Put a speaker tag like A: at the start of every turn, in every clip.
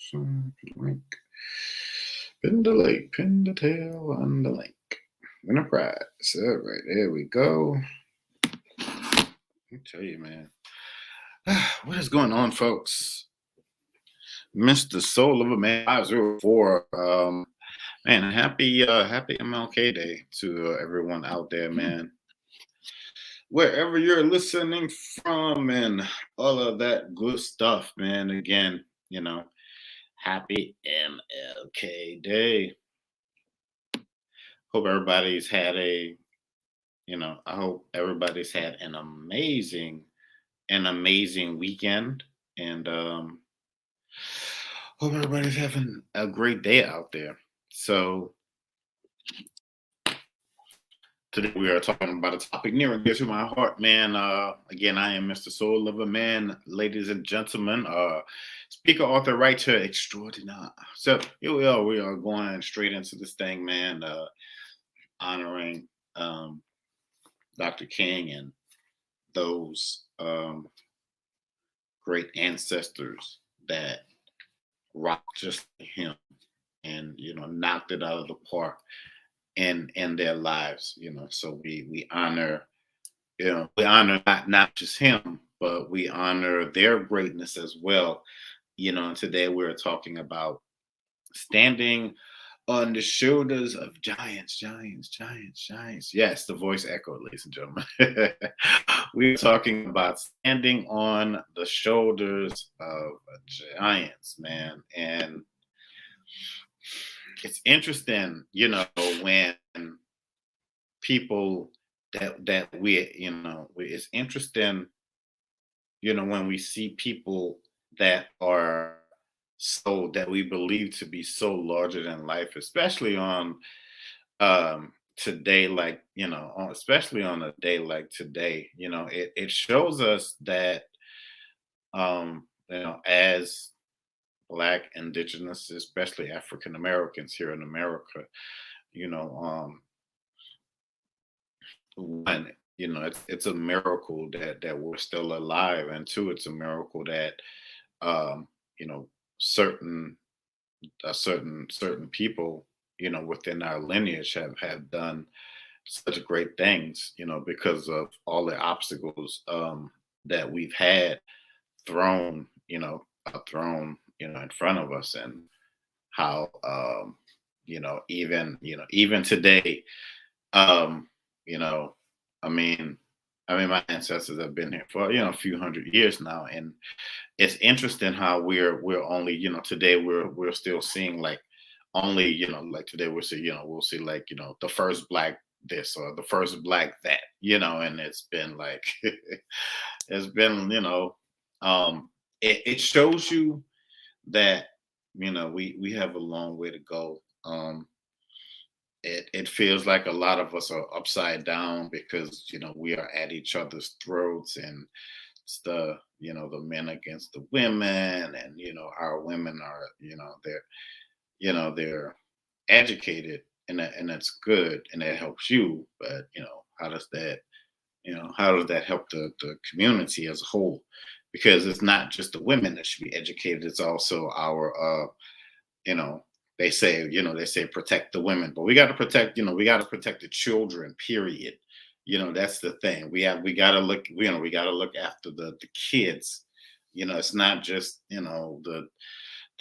A: Some link. Pin the link, pin the tail on the link. Win a prize. All right, there we go. I tell you, man. What is going on, folks? Mr. Soul of a Man 504. Man, happy MLK Day to everyone out there, man. Wherever you're listening from and all of that good stuff, man. Again, happy MLK Day. Hope everybody's had I hope everybody's had an amazing weekend. And hope everybody's having a great day out there. So today we are talking about a topic near and dear to my heart, man. Again, I am Mr. Soul Lover Man, ladies and gentlemen, speaker, author, writer extraordinaire. So here we are. We are going straight into this thing, man. Honoring Dr. King and those great ancestors that rocked just like him and knocked it out of the park in their lives. So we honor we honor not just him, but we honor their greatness as well. And today we're talking about standing on the shoulders of giants, giants, giants, giants. Yes, the voice echoed, ladies and gentlemen. We're talking about standing on the shoulders of giants, man. And it's interesting, when people that it's interesting, when we see people that are that we believe to be so larger than life, especially on today, like especially on a day like today. It shows us that as Black, Indigenous, especially African Americans here in America, you know one, it's a miracle that we're still alive, and two, it's a miracle that um you know certain certain people, within our lineage have done such great things, because of all the obstacles that we've had thrown, thrown, in front of us. And how even today, um, you know, I mean my ancestors have been here for, a few hundred years now. And it's interesting how we're only, today we're still seeing like only, like today we'll see like, the first Black this or the first Black that, and it's been like it's been, it shows you that, we have a long way to go. It feels like a lot of us are upside down because, we are at each other's throats. And it's the men against the women. And our women are, they're educated, and that's good, and that helps you. But how does that help the community as a whole? Because it's not just the women that should be educated, it's also our you know they say protect the women, but we got to protect, we got to protect the children, period. That's the thing. We got to look, we got to look after the kids. It's not just, the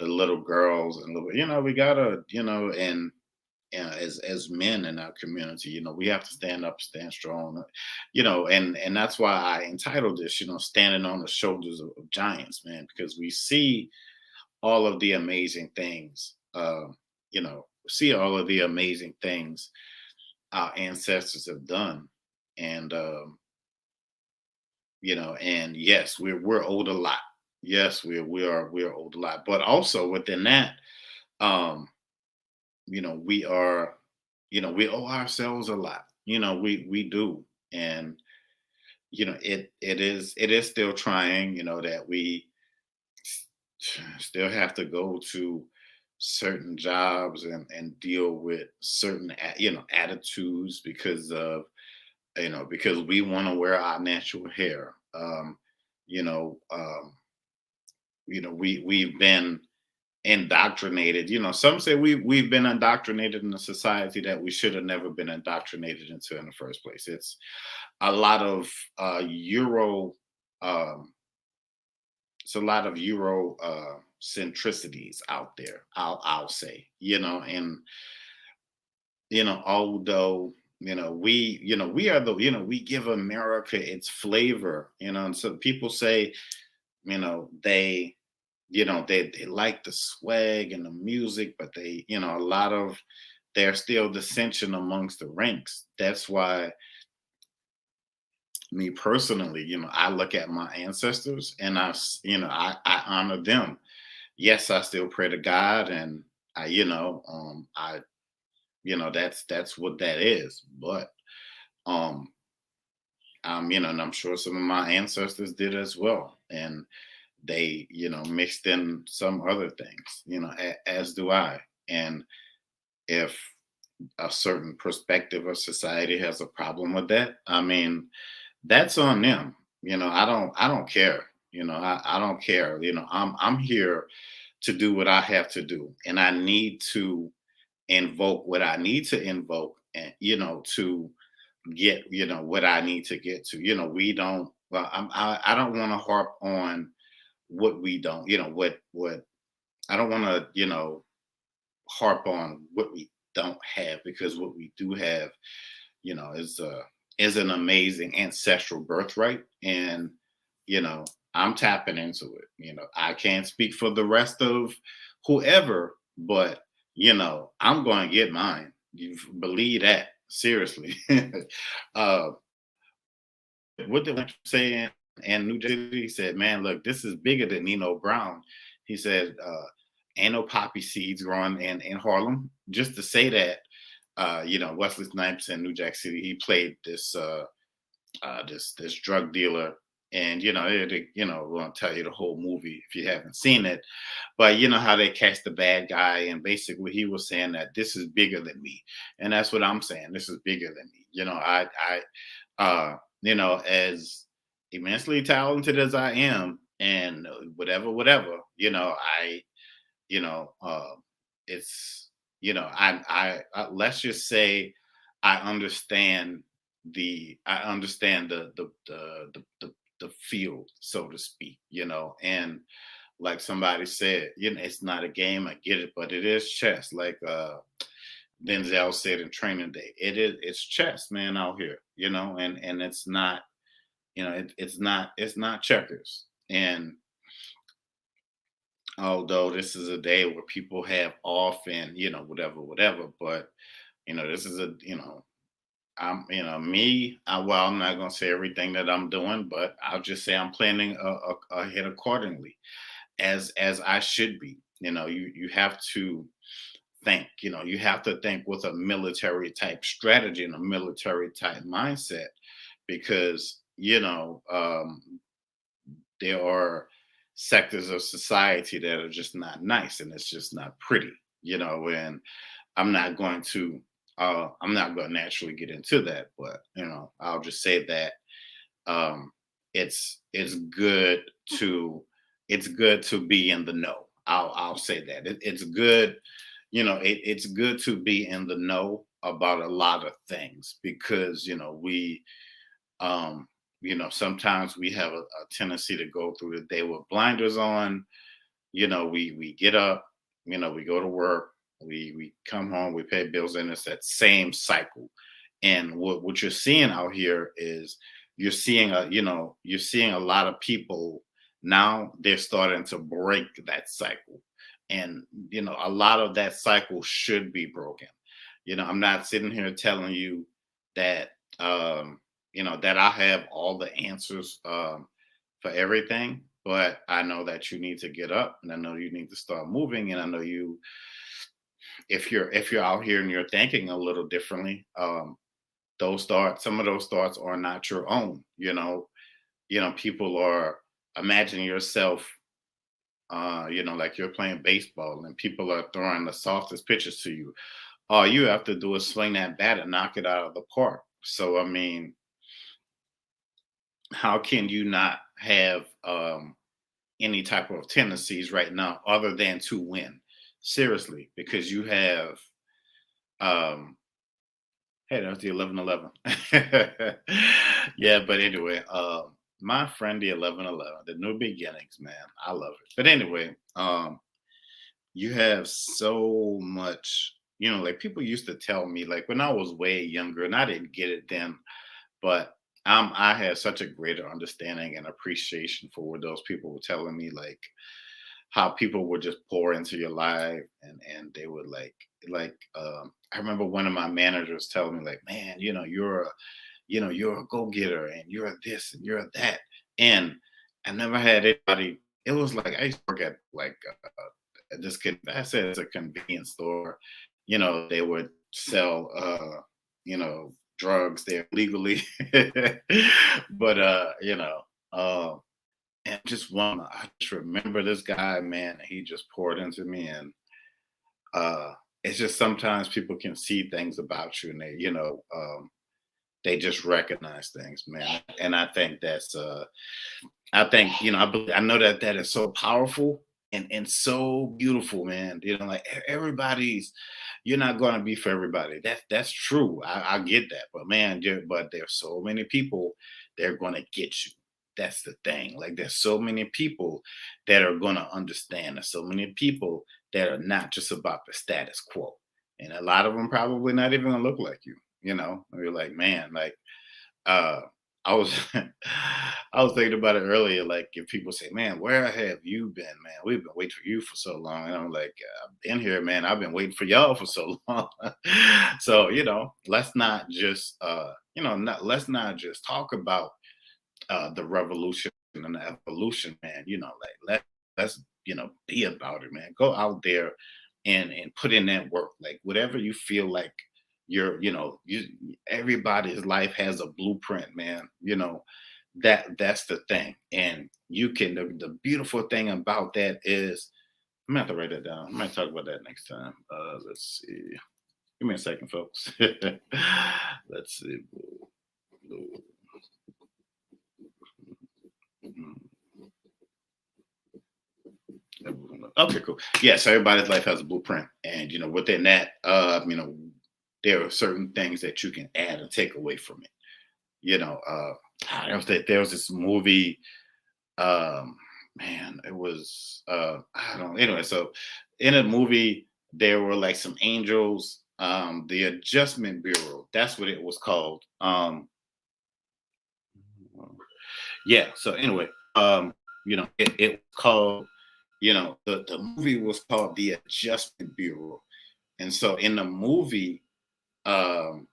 A: little girls and little, we gotta, as men in our community, we have to stand up, stand strong, and that's why I entitled this, standing on the shoulders of giants, man, because we see all of the amazing things, see all of the amazing things our ancestors have done. And and yes, we're owed a lot. Yes, we are owed a lot, but also within that, um we are, we owe ourselves a lot. We do. And it is still trying, that we still have to go to certain jobs and deal with certain attitudes because of, because we want to wear our natural hair. you know um we've been indoctrinated. Some say we've been indoctrinated in a society that we should have never been indoctrinated into in the first place. It's a lot of Euro. Um, it's a lot of Euro centricities out there. I'll say, and although we are the we give America its flavor, and so people say, they they like the swag and the music, but they, a lot of there's still dissension amongst the ranks. That's why me personally, I look at my ancestors and I honor them. Yes, I still pray to God, and I that's what that is. But um and I'm sure some of my ancestors did as well, and they mixed in some other things, as do I. And if a certain perspective of society has a problem with that, I mean, that's on them. I don't care. I don't care. I'm here to do what I have to do, and I need to invoke what I need to invoke, and to get what I need to get to. We don't. Well, I don't want to harp on what we don't. What I don't want to harp on what we don't have, because what we do have, is an amazing ancestral birthright, and you know I'm tapping into it. I can't speak for the rest of whoever, but I'm going to get mine. You believe that, seriously. uh what did I say? And New Jersey, he said, man, look, this is bigger than Nino Brown. He said, ain't no poppy seeds growing in Harlem. Just to say that, Wesley Snipes in New Jack City, he played this drug dealer, and won't tell you the whole movie if you haven't seen it, but you know how they catch the bad guy, and basically he was saying that this is bigger than me, and that's what I'm saying. This is bigger than me. As immensely talented as I am, and whatever, you know, it's let's just say I understand the field, so to speak, and like somebody said, it's not a game. I get it, but it is chess. Like Denzel said in Training Day, it's chess, man, out here, and it's not, it's not checkers. And although this is a day where people have off and whatever, but this is I'm me. Well, I'm not gonna say everything that I'm doing, but I'll just say I'm planning ahead accordingly, as I should be. You have to think. You have to think with a military type strategy and a military type mindset, because there are sectors of society that are just not nice, and it's just not pretty. And I'm not going to I'm not going to naturally get into that, but I'll just say that um, it's good to be in the know. I'll say that it's good. It's good to be in the know about a lot of things, because um, sometimes we have a tendency to go through the day with blinders on. We get up, we go to work, we come home, we pay bills, and it's that same cycle. And what you're seeing out here is you're seeing a lot of people now, they're starting to break that cycle. And a lot of that cycle should be broken. I'm not sitting here telling you that that I have all the answers for everything, but I know that you need to get up, and I know you need to start moving, and I know if you're out here and you're thinking a little differently, some of those thoughts are not your own. People are imagining yourself, like you're playing baseball and people are throwing the softest pitches to you. All you have to do is swing that bat and knock it out of the park. So I mean, how can you not have any type of tendencies right now other than to win. Seriously, because you have um hey, that was the 1111. Yeah, but anyway, my friend the 1111, the new beginnings, man. I love it. But anyway, you have so much, like people used to tell me, like when I was way younger, and I didn't get it then, but I had such a greater understanding and appreciation for what those people were telling me, like how people would just pour into your life, and they would I remember one of my managers telling me, like, man, you're a go-getter, and you're this and you're that. And I never had anybody. It was like I used to work at this I said it's a convenience store. They would sell drugs there legally. But and just one I just remember this guy, man, he just poured into me. And it's just sometimes people can see things about you, and they just recognize things, man. And I think I think, I know that that is so powerful and so beautiful, man. Like everybody's, you're not going to be for everybody. That's true. I get that, but man, but there's so many people that are going to get you. That's the thing. Like there's so many people that are going to understand. There's so many people that are not just about the status quo, and a lot of them probably not even going to look like you. And you're like, man, like uh I was I was thinking about it earlier. Like if people say, man, where have you been, man? We've been waiting for you for so long. And I'm like, I've been here, man. I've been waiting for y'all for so long. So, let's not just not let's not just talk about the revolution and the evolution, man. Like let's be about it, man. Go out there and put in that work. Like whatever you feel like you everybody's life has a blueprint, man. That's the thing. And you can the beautiful thing about that is I'm gonna have to write that down. I might talk about that next time. Let's see. Give me a second, folks. Let's see. Okay, cool. Yes, everybody's life has a blueprint, and within that, there are certain things that you can add and take away from it. There was this movie. Man, it was I don't. Anyway, so in a movie there were like some angels. The Adjustment Bureau. That's what it was called. Yeah. So anyway, it was called. The movie was called The Adjustment Bureau. And so in the movie, um,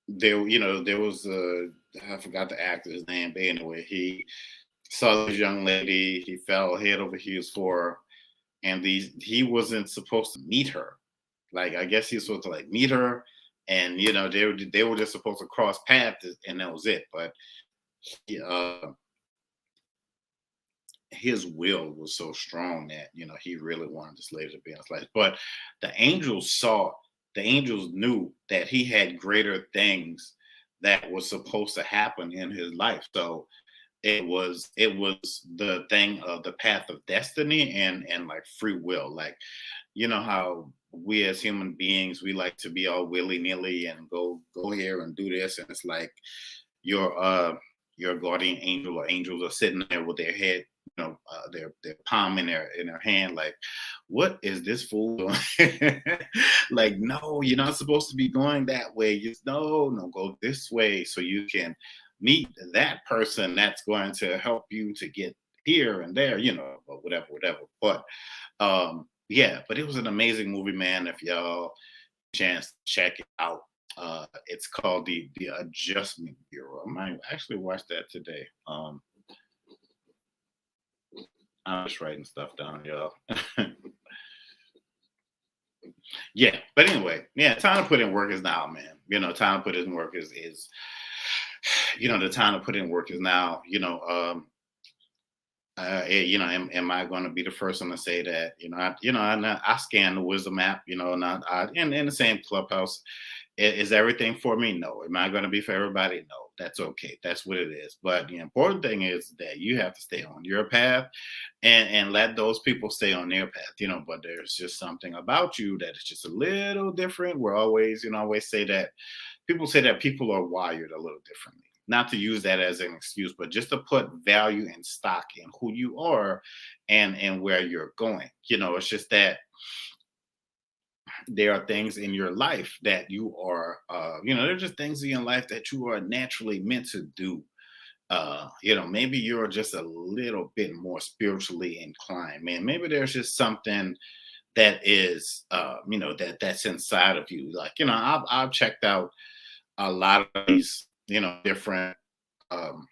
A: there was I forgot the actor's name, but anyway, he saw this young lady, he fell head over heels for her, and he wasn't supposed to meet her. Like I guess he was supposed to like meet her, and they were just supposed to cross paths, and that was it. But he, his will was so strong that he really wanted this lady to be in his life. But the angels knew that he had greater things that was supposed to happen in his life. So it was the thing of the path of destiny and like free will. Like how we as human beings, we like to be all willy-nilly and go here and do this, and it's like your your guardian angel or angels are sitting there with their head, their palm in their hand, like, what is this fool doing? Like, no, you're not supposed to be going that way. Just no, go this way so you can meet that person that's going to help you to get here and there, or whatever. But yeah, but it was an amazing movie, man. If y'all chance check it out. It's called the Adjustment Bureau. I might actually watch that today. I'm just writing stuff down, y'all. Yeah, but anyway, yeah, time to put in work is now, man. Time to put in work is the time to put in work is now. Am I going to be the first one to say that? I scan the Wisdom app. Not in the same clubhouse. Is everything for me? No. Am I going to be for everybody? No. That's okay. That's what it is. But the important thing is that you have to stay on your path and let those people stay on their path, but there's just something about you that is just a little different. We're always, always say that people are wired a little differently. Not to use that as an excuse, but just to put value and stock in who you are and where you're going. It's just that there are things in your life that you are, there's just things in your life that you are naturally meant to do. Maybe you're just a little bit more spiritually inclined, man. Maybe there's just something that is, that's inside of you. Like, I've checked out a lot of these, different, um,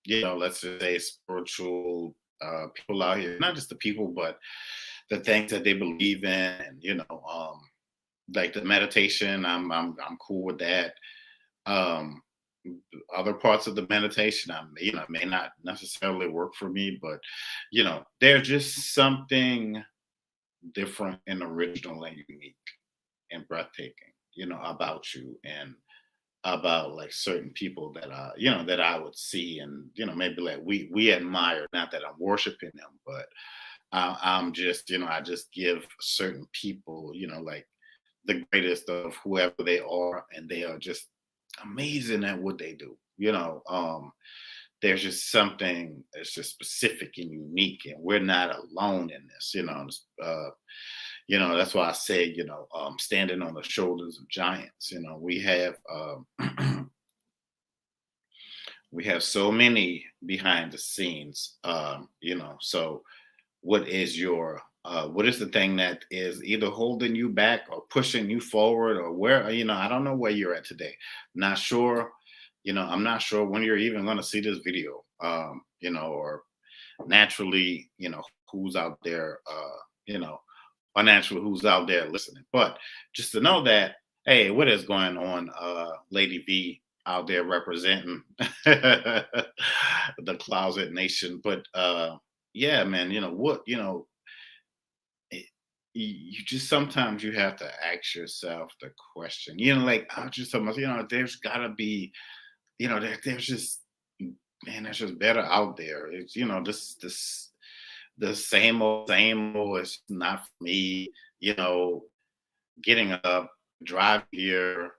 A: let's just say spiritual people out here, not just the people, but the things that they believe in, and like the meditation. I'm cool with that. Um, Other parts of the meditation, may not necessarily work for me, but there's just something different and original and unique and breathtaking, about you and about like certain people that that I would see, and maybe like we admire. Not that I'm worshiping them, but I'm just I just give certain people like the greatest of whoever they are, and they are just amazing at what they do. There's just something that's just specific and unique, and we're not alone in this. That's why I say standing on the shoulders of giants. We have we have so many behind the scenes. So what is the thing that is either holding you back or pushing you forward, or where I don't know where you're at today. Not sure. I'm not sure when you're even going to see this video. Or naturally, who's out there, or naturally who's out there listening. But just to know that, hey, what is going on, Lady V out there representing the closet nation. But yeah, man, you just sometimes you have to ask yourself the question. Like I just told myself, there's gotta be, there's just man, there's just better out there. It's this the same old is not for me, you know, getting up, driving here,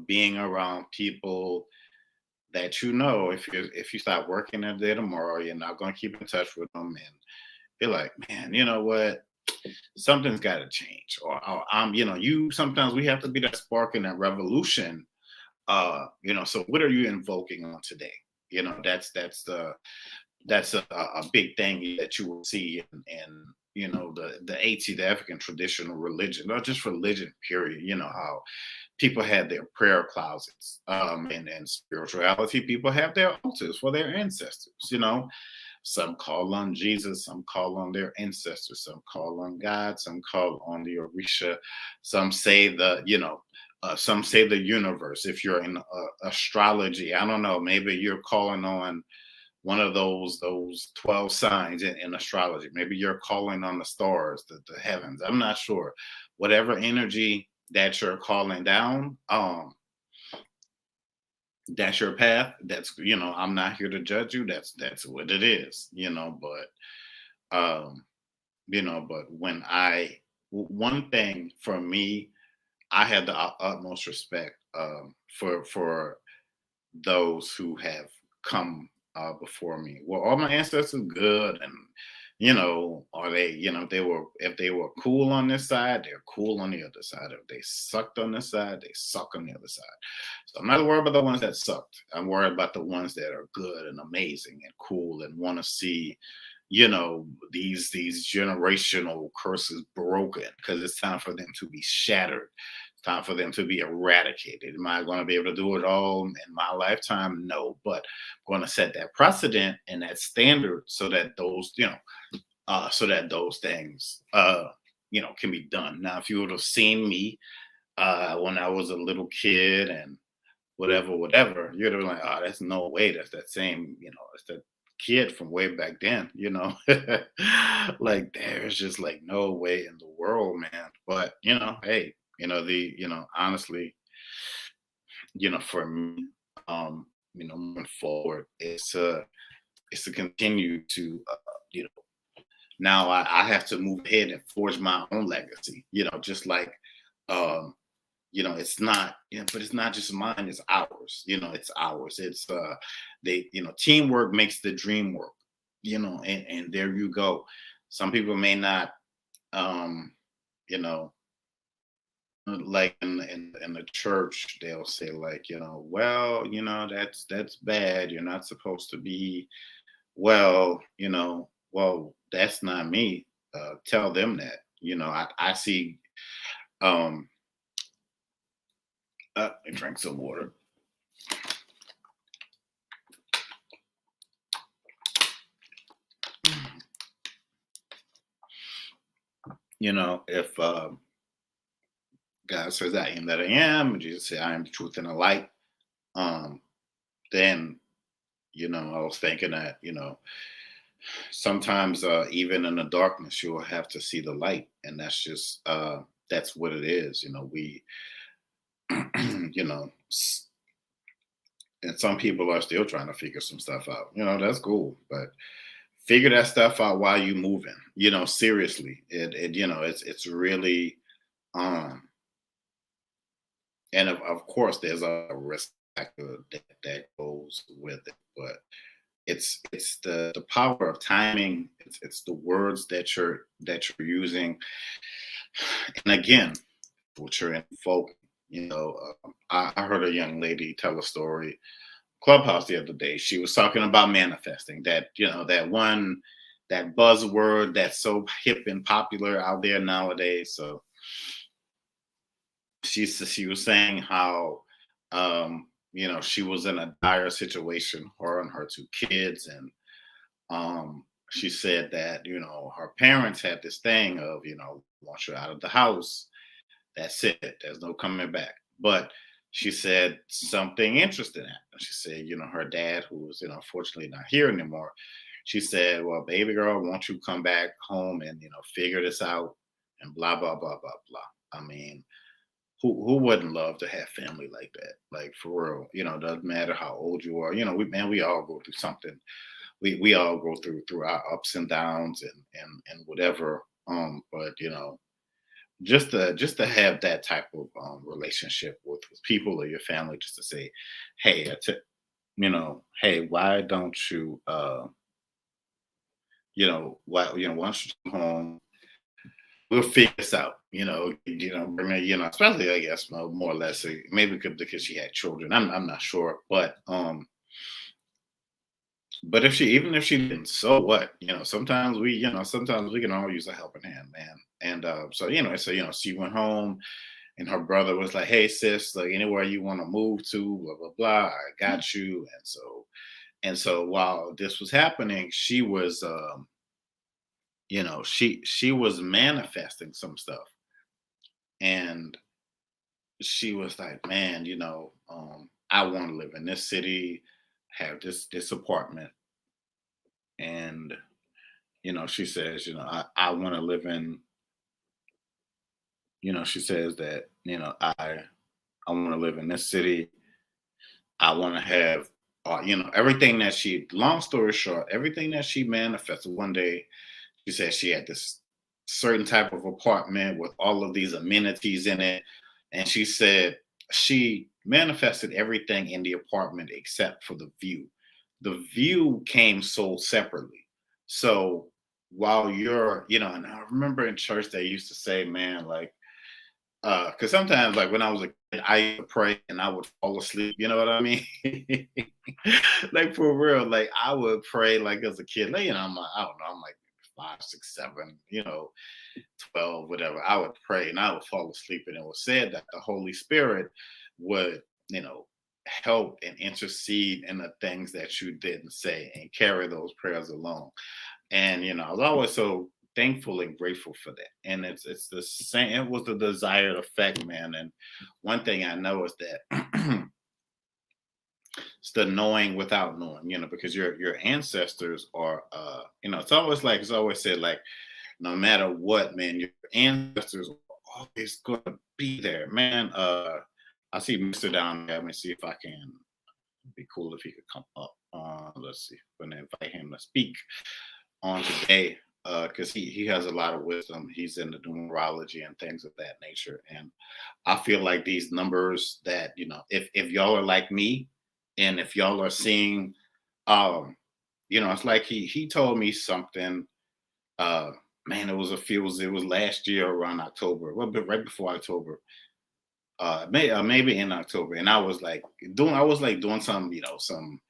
A: being around people that if you start working there tomorrow, you're not gonna keep in touch with them and be like, man, you know what? Something's got to change, or you sometimes we have to be that spark and that revolution. So what are you invoking on today? That's a big thing that you will see in the AT, the African traditional religion, not just religion, period. How people had their prayer closets, and spirituality, people have their altars for their ancestors. Some call on Jesus, some call on their ancestors, some call on God, some call on the Orisha, some say some say the universe. If you're in astrology, I don't know, maybe you're calling on one of those 12 signs in astrology. Maybe you're calling on the stars, the heavens. I'm not sure. Whatever energy that you're calling down, that's your path. I'm not here to judge you. That's what it is. But when one thing for me, I had the utmost respect for those who have come before me. Well, all my ancestors good, and are they? If they were cool on this side, they're cool on the other side. If they sucked on this side, they suck on the other side. So I'm not worried about the ones that sucked. I'm worried about the ones that are good and amazing and cool and want to see these generational curses broken, because it's time for them to be shattered. Time for them to be eradicated. Am I going to be able to do it all in my lifetime? No, but I'm going to set that precedent and that standard so that those things, can be done. Now, if you would have seen me when I was a little kid and whatever, you'd have been like, oh, that's no way. That's that same, it's that kid from way back then, like there's just like no way in the world, man. But hey, honestly, for me, moving forward is to continue to, now I have to move ahead and forge my own legacy, just like, um, it's not, but it's not just mine, it's ours, it's ours. Teamwork makes the dream work, and there you go. Some people may not, um, you know, like in the church, they'll say like, well, that's bad. You're not supposed to be well, well, that's not me. Tell them that. I see. Um, and drink some water. If God says I am that I am, and Jesus said I am the truth and the light, um, then I was thinking that sometimes even in the darkness you'll have to see the light, and that's what it is. We you know and some people are still trying to figure some stuff out. That's cool, but figure that stuff out while you moving. Seriously, it's really, um, and of course there's a risk factor that goes with it, but it's the power of timing. It's the words that you're using, and again, what you're invoking. I heard a young lady tell a story Clubhouse the other day. She was talking about manifesting, that that buzzword that's so hip and popular out there nowadays. So she was saying how, she was in a dire situation, her and her two kids, and she said that her parents had this thing of, once you're out of the house, that's it. There's no coming back. But she said something interesting happened. She said, her dad, who was, unfortunately not here anymore, she said, well, baby girl, won't you come back home and, figure this out and blah, blah, blah, blah, blah. I mean, who wouldn't love to have family like that? Like for real, doesn't matter how old you are. We all go through something. We all go through our ups and downs and whatever. But just to have that type of relationship with people or your family, just to say, hey, hey, why don't you, why don't you come home? We'll figure this out. Bring her, especially I guess more or less, maybe because she had children. I'm not sure, but if she didn't, so what? Sometimes we can all use a helping hand, man. And so she went home, and her brother was like, "Hey, sis, like anywhere you want to move to, blah blah blah, I got you." And so while this was happening, she was, she was manifesting some stuff, and she was like, "Man, I want to live in this city, have this apartment," and she says, I want to live in, she says that, I want to live in this city. I want to have, everything that long story short, everything that she manifested one day. She said she had this certain type of apartment with all of these amenities in it. And she said she manifested everything in the apartment except for the view. The view came sold separately. So while and I remember in church they used to say, man, like, because sometimes, like when I was a kid, I used to pray and I would fall asleep. You know what I mean? Like for real, like I would pray like as a kid. Like, I don't know, I'm like 5, 6, 7, 12, whatever. I would pray and I would fall asleep, and it was said that the Holy Spirit would, you know, help and intercede in the things that you didn't say and carry those prayers along. And I was always so thankful and grateful for that. And it's the same. It was the desired effect, man. And one thing I know is that it's the knowing without knowing. Because your ancestors are, it's always said, like, no matter what, man, your ancestors are always gonna be there, man. I see Mr. down there. Let me see if I can. It'd be cool if he could come up on. Let's see. I'm gonna invite him to speak on today because he has a lot of wisdom. He's into numerology and things of that nature, and I feel like these numbers that if y'all are like me, and if y'all are seeing, um, it's like he told me something. Uh, Man, it was last year around October, well, but right before October, maybe in October, and I was like doing some, some,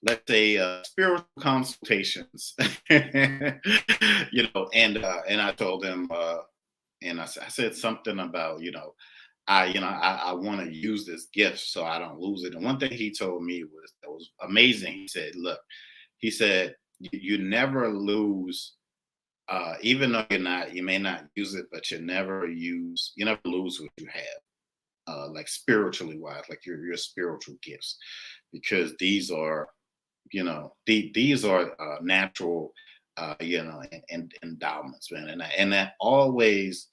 A: let's say, spiritual consultations, and I told him, and I said something about, I want to use this gift so I don't lose it. And one thing he told me that was amazing. He said, "Look," he said, you never lose, even though you may not use it, but you never lose what you have." Like spiritually wise, like your spiritual gifts, because these are, these are natural, and endowments, man, and that always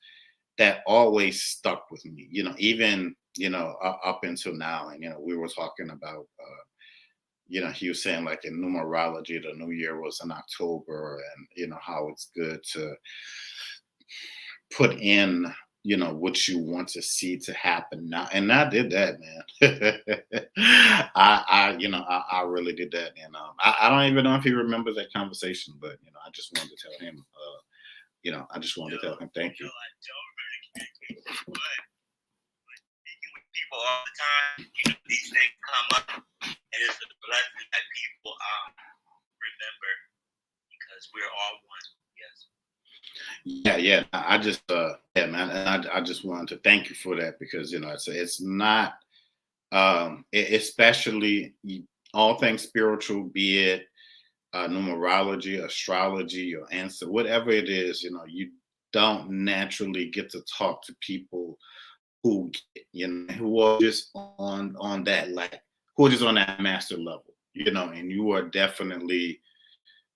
A: stuck with me, even up until now, and we were talking about. He was saying like in numerology, the new year was in October, and how it's good to put in what you want to see to happen now, and I did that, man. I really did that, and I don't even know if he remembers that conversation, but I just wanted to tell him, I just wanted to tell him thank you.
B: I don't really communicate with you, but speaking with people all the time, these things come up, and it's a blessing that people remember, because we're all one. Yes.
A: Yeah. I just, yeah, man, and I just wanted to thank you for that, because it's not, especially all things spiritual, be it numerology, astrology, or answer, whatever it is, you don't naturally get to talk to people who who are just on that, like, who are just on that master level, and you are definitely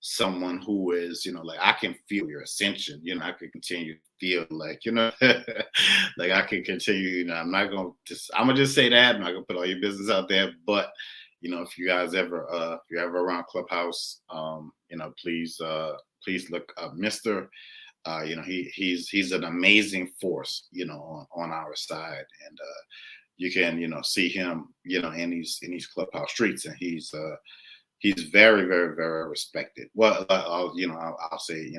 A: someone who is, like, I can feel your ascension, I could continue to feel like, like I can continue, I'm gonna just say that. I'm not gonna put all your business out there, but if you guys ever if you're ever around Clubhouse, please look up Mr. He's an amazing force, on our side, and you can, see him, in these Clubhouse streets, and he's very, very, very respected. Well, I'll say,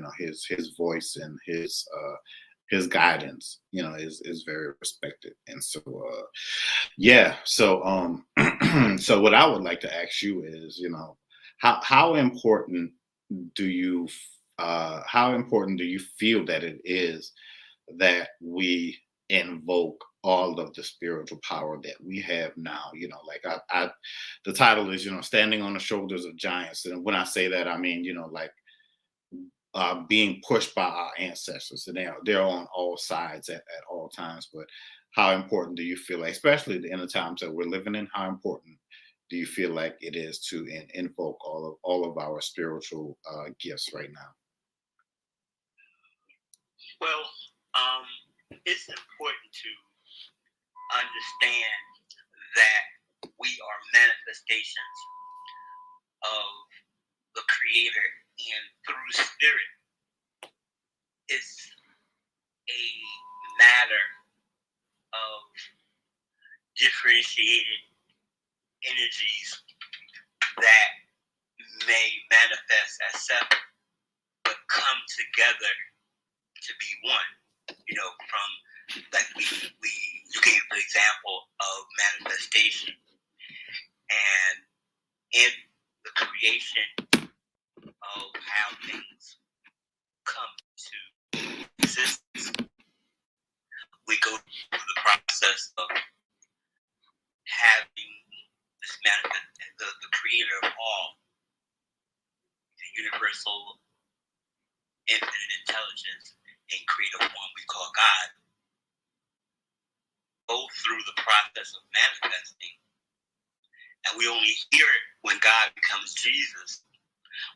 A: his voice and his guidance, is very respected. And so, yeah. So, so what I would like to ask you is, how important do you, how important do you feel that it is that we invoke all of the spiritual power that we have now? Like the title is, standing on the shoulders of giants, and when I say that, I mean, like, being pushed by our ancestors, and they're on all sides at all times. But how important do you feel like, especially in the times that we're living in, how important do you feel like it is to invoke all of our spiritual gifts right now?
B: Well, it's important to understand that we are manifestations of the Creator, and through spirit, it's a matter of differentiated energies that may manifest as separate, but come together to be one. From, like, you gave the example of manifestation, and in the creation of how things come to existence, we go through the process of having this the Creator of all, the universal infinite intelligence and creator one we call God, go through the process of manifesting. And we only hear it when God becomes Jesus,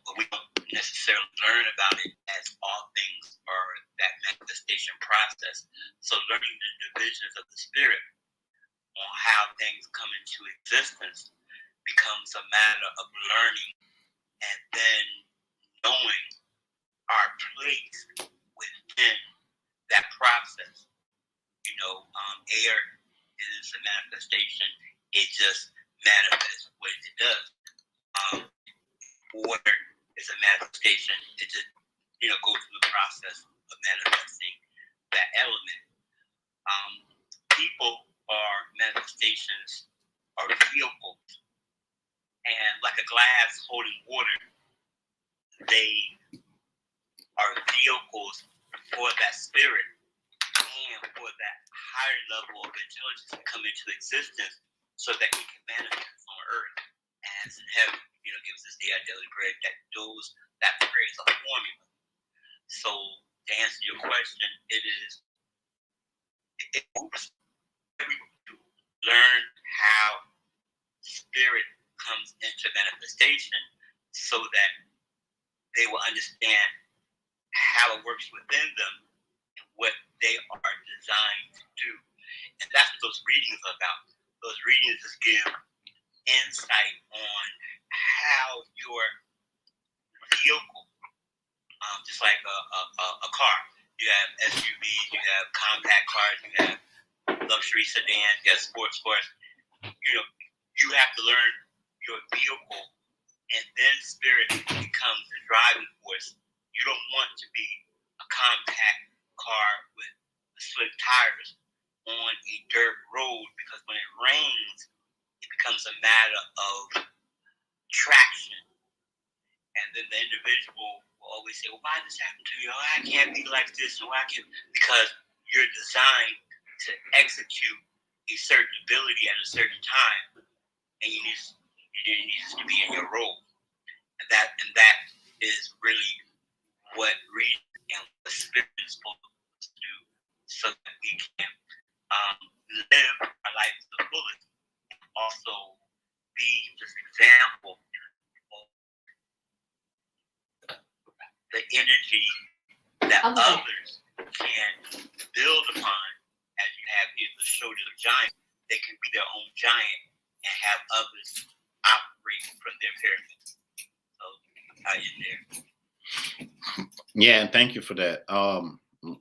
B: but we don't necessarily learn about it as all things are that manifestation process. So learning the divisions of the spirit on how things come into existence becomes a matter of learning and then knowing our place within that process. Air is a manifestation. It just manifests what it does. Water is a manifestation. It just, goes through the process of manifesting that element. People are manifestations, are vehicles. And like a glass holding water, they are vehicles for that spirit and for that higher level of intelligence to come into existence so that it can manifest on earth as in heaven. Gives us the daily bread. That prayer is a formula. So to answer your question, it moves to learn how spirit comes into manifestation so that they will understand how it works within them and what they are designed to do. And that's what those readings are about. Those readings just give insight on how your vehicle, just like a car, you have SUVs, you have compact cars, you have luxury sedans, you have sports cars. You have to learn your vehicle, and then spirit becomes the driving force. You don't want to be a compact car with slick tires on a dirt road, because when it rains, it becomes a matter of traction. And then the individual will always say, well, why did this happen to you? Oh, I can't be like this. And why can't? Because you're designed to execute a certain ability at a certain time, and you need to be in your role. And that is really what reason and what the spirit is supposed to do, so that we can live our life to the fullest, and also be this example of the energy that others can build upon. As you have here the shoulder of giants, they can be their own giant and have others operate from their pyramid. So I end there.
A: Yeah, and thank you for that.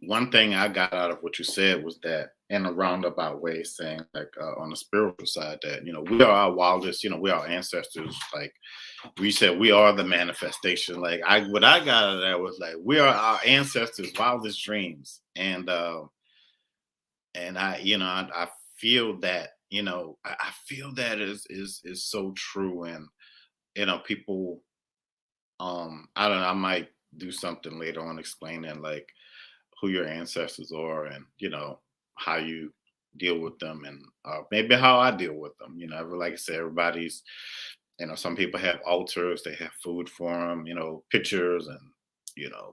A: One thing I got out of what you said was that, in a roundabout way, saying like on the spiritual side, that we are our wildest, we are ancestors. Like we said, we are the manifestation. Like what I got out of that was like we are our ancestors' wildest dreams, and I I feel that I feel that is so true, and people I don't know, I might do something later on explaining like who your ancestors are, and how you deal with them, and maybe how I deal with them. Like I said, everybody's some people have altars, they have food for them, pictures, and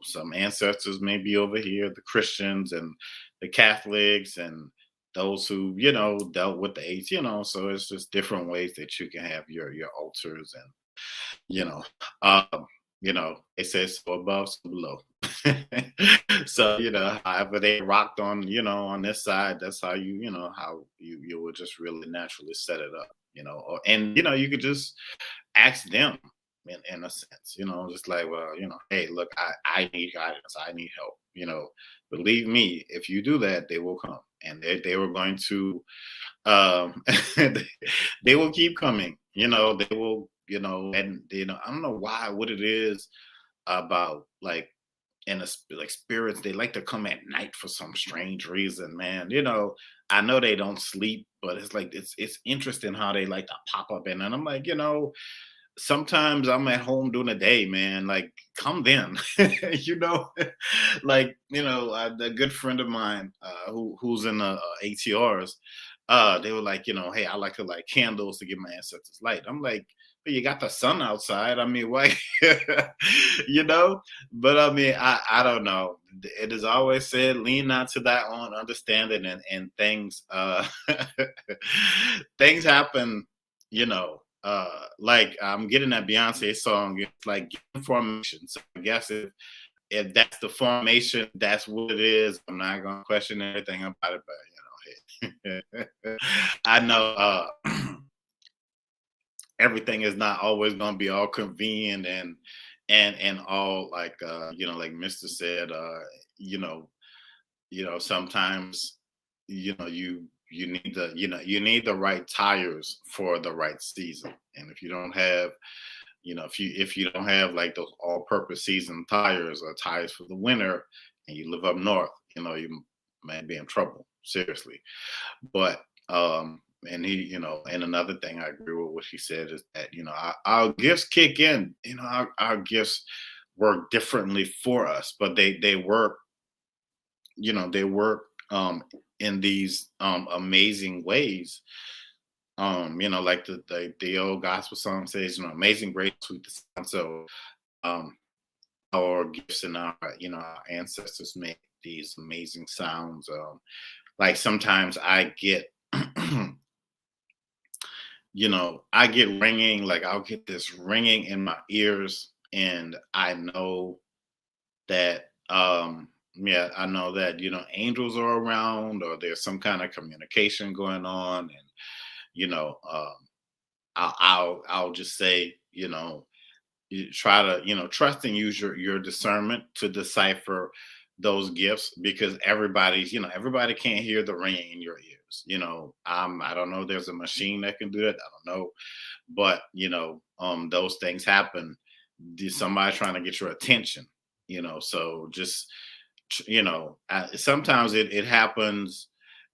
A: some ancestors may be over here, the Christians and the Catholics and those who dealt with the AIDS, so it's just different ways that you can have your altars, and you know, um, it says so above, so below. So, however they rocked on, on this side, that's how how you would just really naturally set it up, and you could just ask them in a sense, just like, well, hey, look, I need guidance, I need help, believe me, if you do that, they will come, and they were going to um they will keep coming, they will, and I don't know why, what it is about, like, like spirits, they like to come at night for some strange reason, man. I know they don't sleep, but it's like it's interesting how they like to pop up, and I'm like, sometimes I'm at home during the day, man. Like, come then, you know, like, a good friend of mine who's in the ATRs, they were like, hey, I like to light candles to get my ancestors light. I'm like, but you got the sun outside. I mean, why, you know? But I mean, I don't know. It is always said, lean not to thy own understanding, and things, things happen, like I'm getting that Beyonce song. It's like formation. So I guess if that's the formation, that's what it is. I'm not gonna question anything about it, but hey, I know everything is not always going to be all convenient and all like like Mr. said, you know sometimes you need the right tires for the right season. And if you don't have, if you don't have like those all-purpose season tires or tires for the winter, and you live up north, you may be in trouble, seriously. But and and another thing I agree with what he said is that our gifts kick in. Our gifts work differently for us, but they work. They work in these amazing ways. Like the old gospel song says, amazing grace, sweet the sound. So um, our gifts and our ancestors make these amazing sounds. Like sometimes I get I get ringing, like I'll get this ringing in my ears, and I know that, yeah, I know that, angels are around, or there's some kind of communication going on. And, I'll just say, you try to, trust and use your discernment to decipher those gifts, because everybody can't hear the ringing in your ears. I don't know if there's a machine that can do that. I don't know. But those things happen. Somebody trying to get your attention. So just sometimes it happens.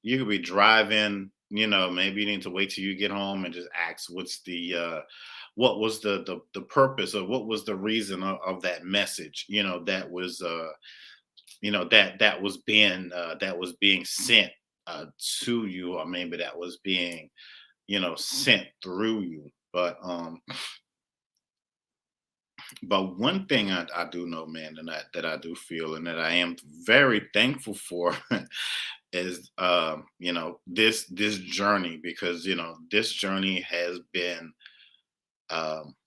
A: You could be driving. Maybe you need to wait till you get home and just ask, what was the purpose, or what was the reason of that message, that was that was being sent to you, or maybe that was being sent through you. But one thing I do know, man, and that I do feel, and that I am very thankful for, is this journey, because this journey has been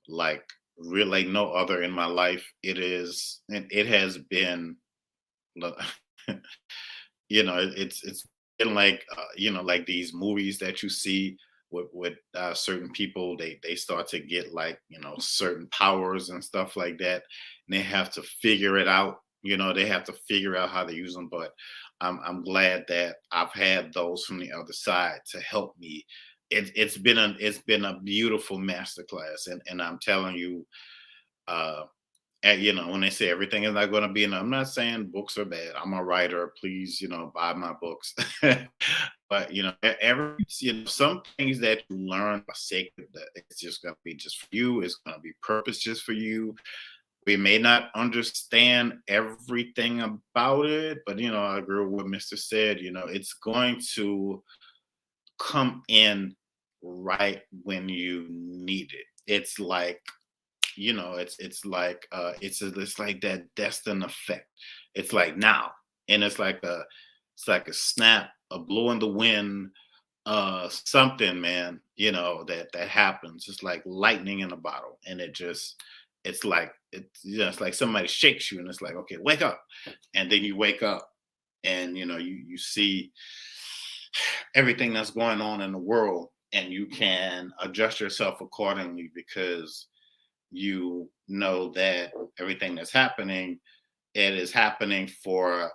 A: like really no other in my life. It has been it's been like like these movies that you see with certain people. They start to get like certain powers and stuff like that, and they have to figure it out. They have to figure out how to use them. But I'm glad that I've had those from the other side to help me. It's been a beautiful masterclass. And I'm telling you, uh and when they say everything is not going to be enough, I'm not saying books are bad. I'm a writer. Please, buy my books. But some things that you learn are sacred. That it's just going to be just for you. It's going to be purpose just for you. We may not understand everything about it, but I agree with what Mr. said. It's going to come in right when you need it. It's like it's like that destined effect. It's like now, and it's like a snap, a blow in the wind, something, man. That happens. It's like lightning in a bottle, and it's like somebody shakes you, and it's like, okay, wake up. And then you wake up, and you see everything that's going on in the world, and you can adjust yourself accordingly, because you know that everything that's happening, it is happening for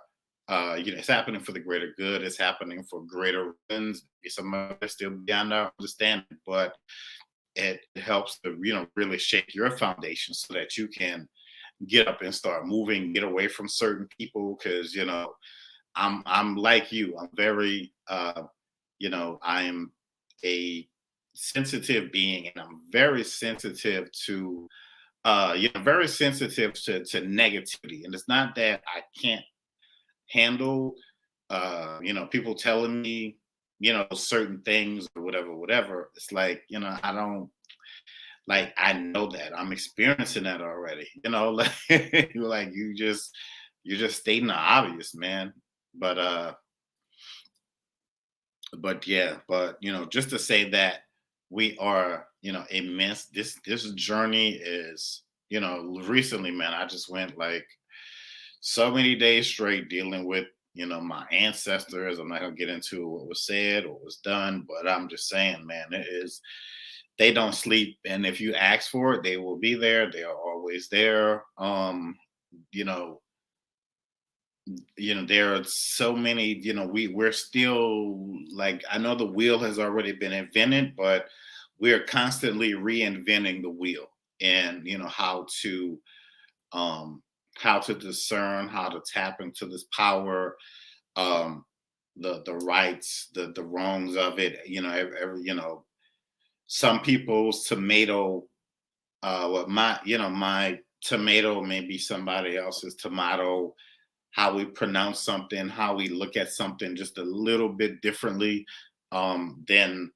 A: it's happening for the greater good. It's happening for greater reasons. Some of it still beyond our understanding, but it helps to really shake your foundation, so that you can get up and start moving, get away from certain people. Because I'm like you. I'm very I am a sensitive being, and I'm very sensitive to very sensitive to negativity. And it's not that I can't handle people telling me certain things, or whatever. It's like, I don't, like, I know that I'm experiencing that already. Like, like you're just stating the obvious, man. But yeah, but just to say that we are, immense. This journey is, recently, man, I just went like so many days straight dealing with, my ancestors. I'm not gonna get into what was said or was done, but I'm just saying, man, they don't sleep, and if you ask for it, they will be there. They are always there. You know, there are so many. We're still, like, I know the wheel has already been invented, but we're constantly reinventing the wheel, and um how to discern, how to tap into this power, um the rights, the wrongs of it. Some people's tomato, what my tomato may be somebody else's tomato. How we pronounce something, how we look at something just a little bit differently than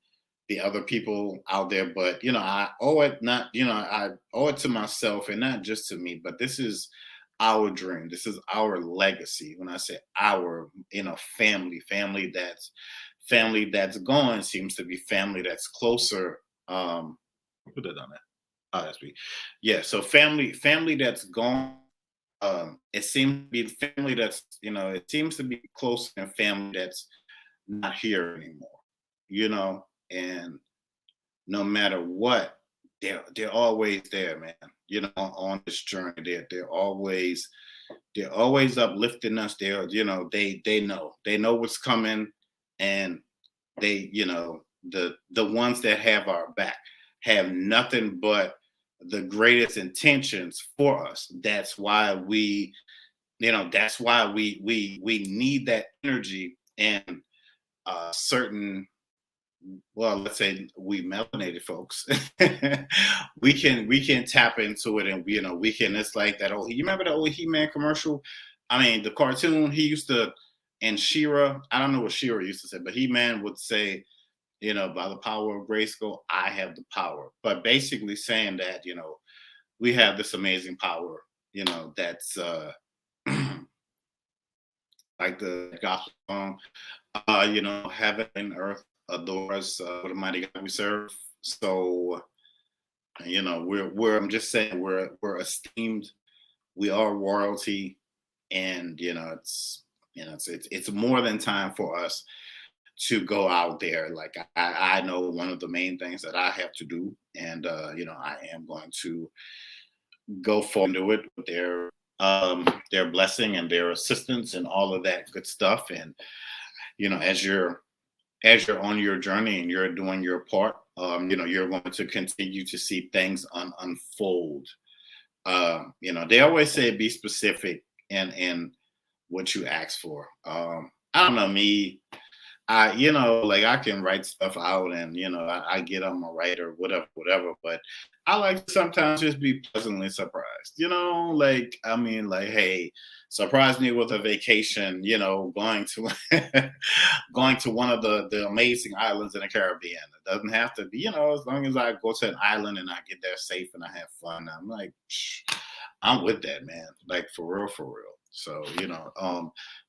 A: the other people out there. But I owe it, not I owe it to myself, and not just to me, but this is our dream. This is our legacy. When I say our, family that's gone seems to be family that's closer. Put that on that. Oh, that's me. Yeah. So family that's gone. It seems to be family that's, it seems to be close, and family that's not here anymore. And no matter what, they're always there, man. On this journey, they're always uplifting us. They know what's coming, and the ones that have our back have nothing but the greatest intentions for us. That's why we need that energy, and certain, well, let's say we melanated folks, we can tap into it, and we can. It's like that old. You remember the old He-Man commercial? I mean, the cartoon. He used to, and Shira. I don't know what Shira used to say, but He-Man would say, by the power of Grayskull, I have the power. But basically saying that, we have this amazing power. That's like the gospel song. Heaven and earth adore us. What a mighty God we serve. So, we're. I'm just saying, we're esteemed. We are royalty, and it's more than time for us to go out there. Like, I know one of the main things that I have to do, and I am going to go forward into it with their blessing and their assistance and all of that good stuff. And as you're on your journey and you're doing your part, you're going to continue to see things unfold. They always say be specific in what you ask for. I don't know, me. Like, I can write stuff out, and I get on my writer, whatever. But I like to sometimes just be pleasantly surprised. Like, I mean, like, hey, surprise me with a vacation. Going to going to one of the amazing islands in the Caribbean. It doesn't have to be, as long as I go to an island and I get there safe and I have fun. I'm like, I'm with that, man. Like, for real, for real. So, a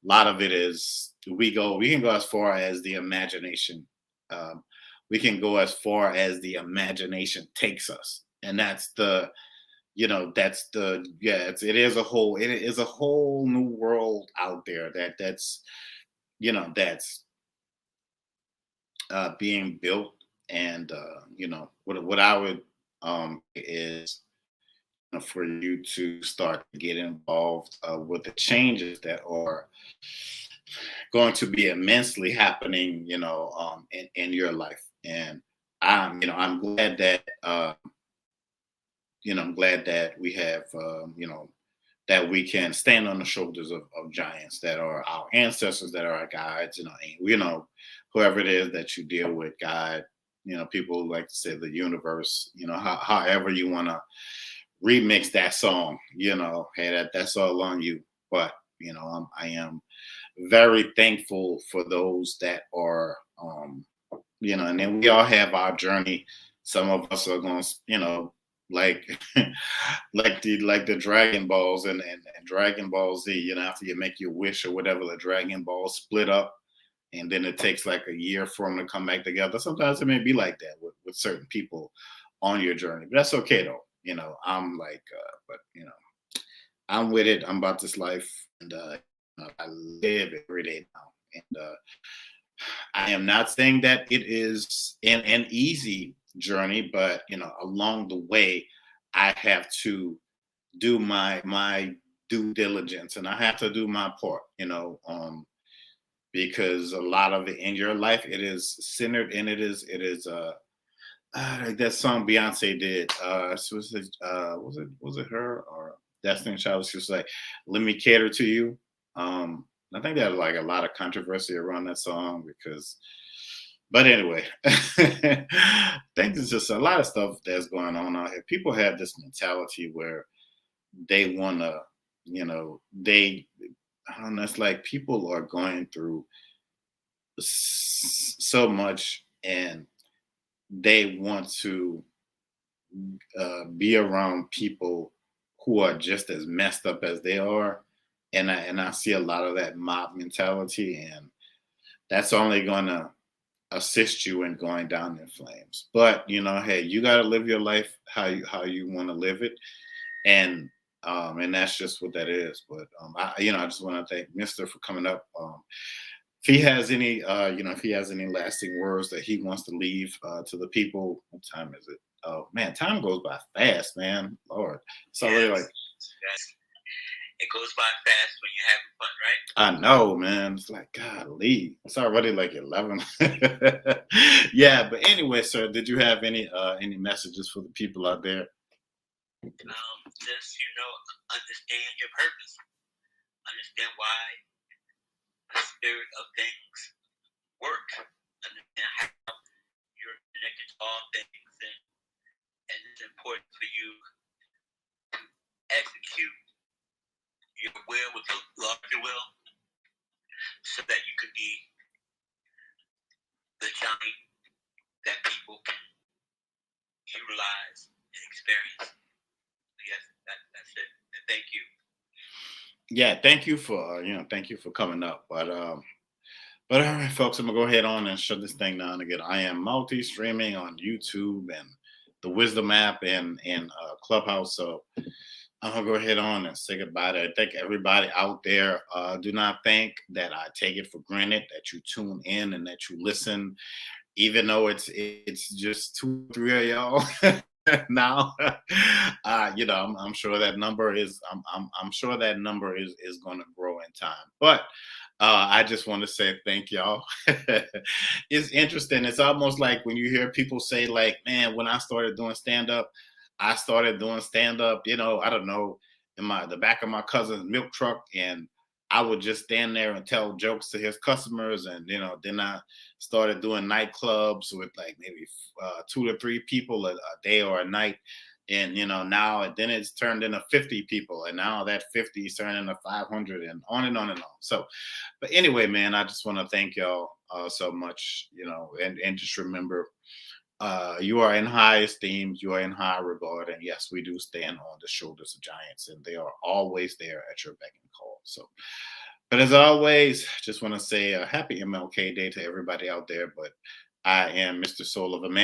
A: lot of it is we can go as far as the imagination. Um, we can go as far as the imagination takes us. And it is a whole new world out there that's being built. And what I would is for you to start to get involved with the changes that are going to be immensely happening, in your life. And I'm glad that we have, that we can stand on the shoulders of giants that are our ancestors, that are our guides. And, whoever it is that you deal with, God, people like to say the universe, however you want to remix that song, hey, that's all on you. But I am very thankful for those that are, and then we all have our journey. Some of us are going to, like like the Dragon Balls, and Dragon Ball Z. After you make your wish or whatever, the Dragon Balls split up, and then it takes like a year for them to come back together. Sometimes it may be like that with certain people on your journey, but that's okay though. I'm like, but I'm with it. I'm about this life, and I live every day now. And I am not saying that it is an easy journey, but along the way, I have to do my due diligence, and I have to do my part. Because a lot of it in your life, it is centered, and like that song Beyonce did. Was it her or Destiny Child? She was like, "Let me cater to you." I think there's like a lot of controversy around that song because, but anyway, I think there's just a lot of stuff that's going on out here. People have this mentality where they want to, they, I don't know, it's like people are going through so much, and they want to be around people who are just as messed up as they are, and I see a lot of that mob mentality, and that's only gonna assist you in going down in flames. But hey, you got to live your life how you want to live it, and that's just what that is. But I just want to thank Mister for coming up. If he has any, if he has any lasting words that he wants to leave to the people, what time is it? Oh man, time goes by fast, man. Lord, it's already like,
B: yes. It goes by fast when you're having fun, right?
A: I know, man. It's like, golly, it's already like 11. Yeah, but anyway, sir, did you have any messages for the people out there?
B: Just understand your purpose. Understand why the spirit of things work. Understand how you're connected to all things, and it's important for you to execute your will with the larger will, so that you can be the Johnny that people can utilize and experience. Yes, that's it. And thank you.
A: Yeah, thank you for coming up. But all right, folks, I'm gonna go ahead on and shut this thing down again. I am multi-streaming on YouTube and the Wisdom app and Clubhouse. So I'm gonna go ahead on and say goodbye to thank everybody out there. Do not think that I take it for granted that you tune in and that you listen, even though it's just 2 or 3 of y'all. Now, I'm sure that number is I'm sure that number is going to grow in time. But I just want to say thank y'all. It's interesting. It's almost like when you hear people say, like, man, when I started doing stand up, I started doing stand up. I don't know, in the back of my cousin's milk truck, and I would just stand there and tell jokes to his customers, and then I started doing nightclubs with like maybe 2 to 3 people a day or a night, and now and then it's turned into 50 people, and now that 50 is turned into 500, and on and on and on. So, but anyway, man, I just want to thank y'all so much, and just remember, you are in high esteem, you are in high regard, and yes, we do stand on the shoulders of giants, and they are always there at your beck and call. So, but as always, just want to say a happy MLK Day to everybody out there. But I am Mr. Soul of a Man.